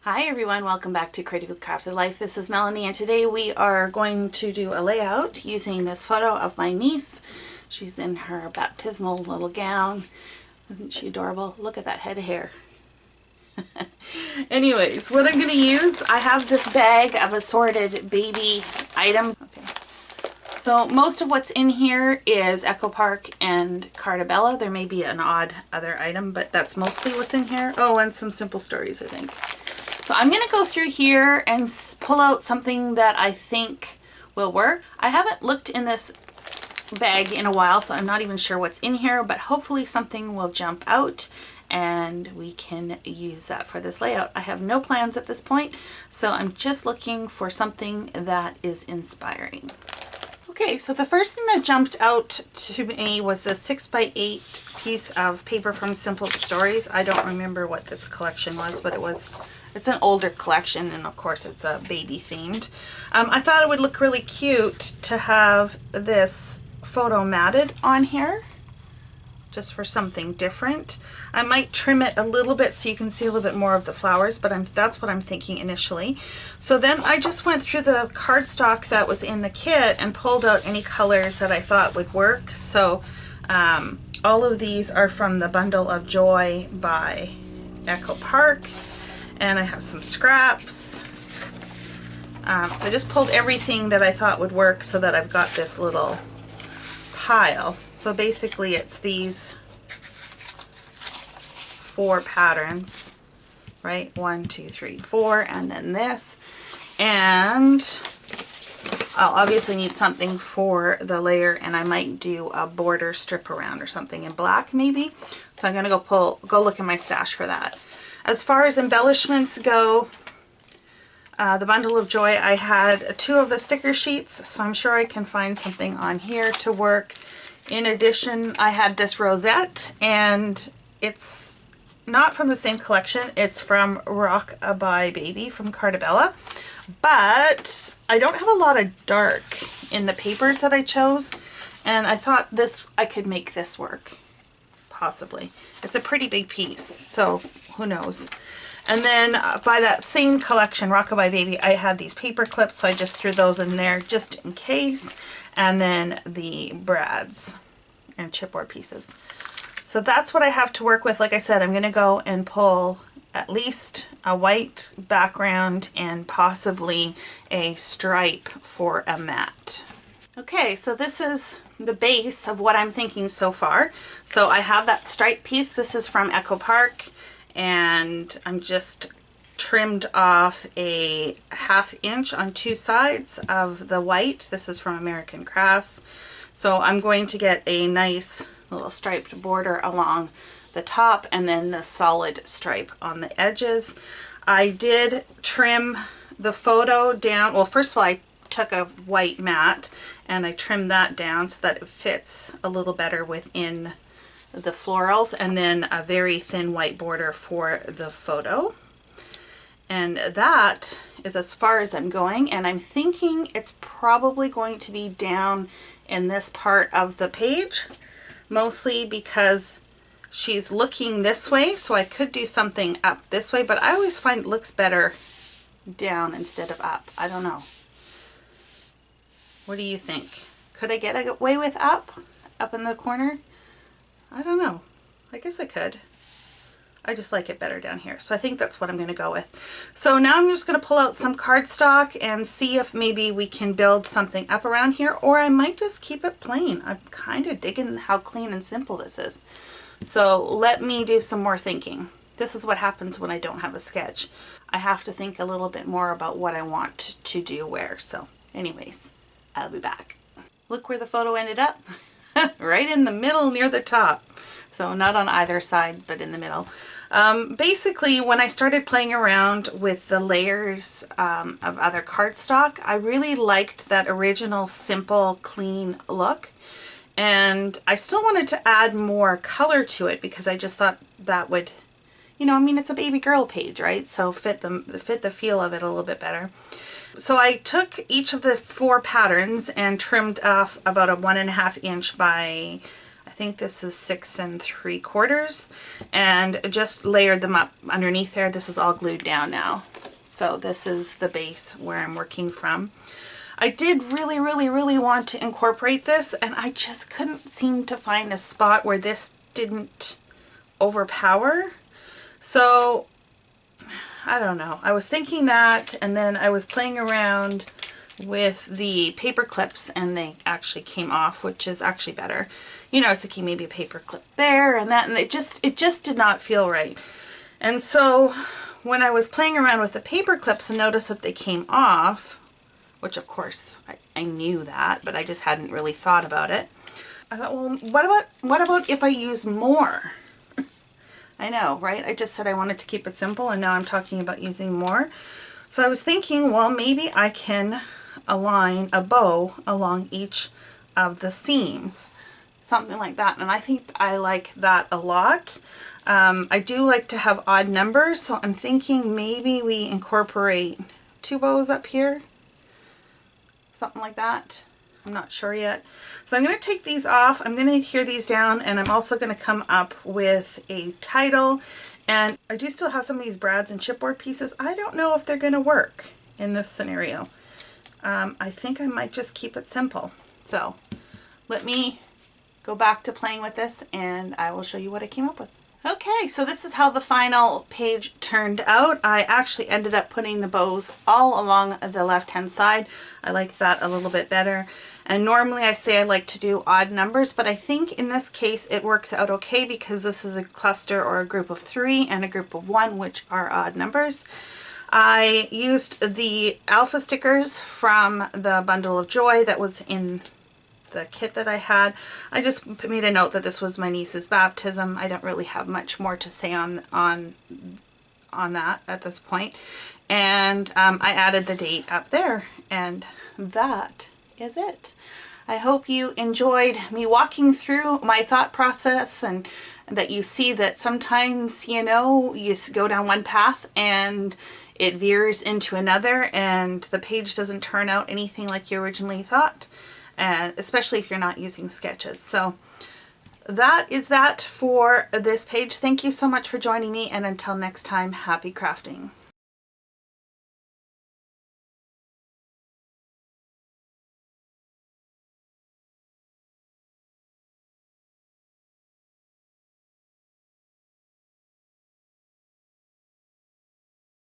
Hi everyone, welcome back to Creative Crafted Life. This is Melanie and today we are going to do a layout using this photo of my niece. She's in her baptismal little gown. Isn't she adorable? Look at that head of hair. Anyways, what I'm going to use, I have this bag of assorted baby items. Okay. So most of what's in here is Echo Park and Carta. There may be an odd other item, but that's mostly what's in here. Oh, and some Simple Stories, I think. So I'm going to go through here and pull out something that I think will work. I haven't looked in this bag in a while, so I'm not even sure what's in here, but hopefully something will jump out and we can use that for this layout. I have no plans at this point, so I'm just looking for something that is inspiring. Okay, so the first thing that jumped out to me was the 6x8 piece of paper from Simple Stories. I don't remember what this collection was, but it's an older collection, and of course it's a baby themed. I thought it would look really cute to have this photo matted on here, just for something different. I might trim it a little bit so you can see a little bit more of the flowers, but that's what I'm thinking initially. So then I just went through the cardstock that was in the kit and pulled out any colors that I thought would work. So all of these are from the Bundle of Joy by Echo Park. And I have some scraps. So I just pulled everything that I thought would work so that I've got this little pile. So basically it's these 4 patterns, right? 1, 2, 3, 4, and then this. And I'll obviously need something for the layer, and I might do a border strip around or something in black maybe. So I'm gonna go look in my stash for that. As far as embellishments go, the Bundle of Joy, I had 2 of the sticker sheets, so I'm sure I can find something on here to work. In addition, I had this rosette, and it's not from the same collection. It's from Rock-a-Bye Baby from Carta, but I don't have a lot of dark in the papers that I chose, and I thought I could make this work, possibly. It's a pretty big piece, so who knows. And then by that same collection, Rock-a-Bye Baby, I had these paper clips, so I just threw those in there just in case. And then the brads and chipboard pieces. So that's what I have to work with. Like I said, I'm going to go and pull at least a white background and possibly a stripe for a mat. Okay, so this is the base of what I'm thinking so far. So I have that stripe piece. This is from Echo Park, and I'm just trimmed off a 1/2 inch on 2 sides of the white. This is from American Crafts. So I'm going to get a nice little striped border along the top and then the solid stripe on the edges. I did trim the photo down. Well, first of all, I took a white mat and I trimmed that down so that it fits a little better within the florals, and then a very thin white border for the photo. And that is as far as I'm going, and I'm thinking it's probably going to be down in this part of the page, mostly because she's looking this way, so I could do something up this way, but I always find it looks better down instead of up. I don't know. What do you think? Could I get away with up in the corner? I don't know. I guess I could. I just like it better down here. So I think that's what I'm going to go with. So now I'm just going to pull out some cardstock and see if maybe we can build something up around here, or I might just keep it plain. I'm kind of digging how clean and simple this is. So let me do some more thinking. This is what happens when I don't have a sketch. I have to think a little bit more about what I want to do where. So anyways, I'll be back. Look where the photo ended up. Right in the middle near the top. So not on either sides, but in the middle. Basically, when I started playing around with the layers of other cardstock, I really liked that original simple, clean look. And I still wanted to add more color to it because I just thought that would, you know, I mean, it's a baby girl page, right? So fit the feel of it a little bit better. So I took each of the 4 patterns and trimmed off about a 1.5 inch by, I think this is 6 3/4, and just layered them up underneath there. This is all glued down now. So this is the base where I'm working from. I did really, really, really want to incorporate this, and I just couldn't seem to find a spot where this didn't overpower. So I don't know. I was thinking that, and then I was playing around with the paper clips and they actually came off, which is actually better. You know, I was thinking maybe a paper clip there and that, and it just did not feel right. And so when I was playing around with the paper clips and noticed that they came off, which of course I knew that, but I just hadn't really thought about it. I thought, well, what about if I use more? I know, right? I just said I wanted to keep it simple, and now I'm talking about using more. So I was thinking, well, maybe I can align a bow along each of the seams, something like that. And I think I like that a lot. I do like to have odd numbers, so I'm thinking maybe we incorporate 2 bows up here, something like that. I'm not sure yet. So I'm going to take these off. I'm going to adhere these down, and I'm also going to come up with a title. And I do still have some of these brads and chipboard pieces. I don't know if they're going to work in this scenario. I think I might just keep it simple. So let me go back to playing with this and I will show you what I came up with. Okay, so this is how the final page turned out. I actually ended up putting the bows all along the left-hand side. I like that a little bit better. And normally I say I like to do odd numbers, but I think in this case it works out okay because this is a cluster or a group of 3 and a group of 1, which are odd numbers. I used the alpha stickers from the Bundle of Joy that was in the kit that I had. I just made a note that this was my niece's baptism. I don't really have much more to say on that at this point. And I added the date up there, and that is it. I hope you enjoyed me walking through my thought process, and that you see that sometimes, you know, you go down one path and it veers into another and the page doesn't turn out anything like you originally thought, and especially if you're not using sketches. So that is that for this page. Thank you so much for joining me, and until next time, happy crafting.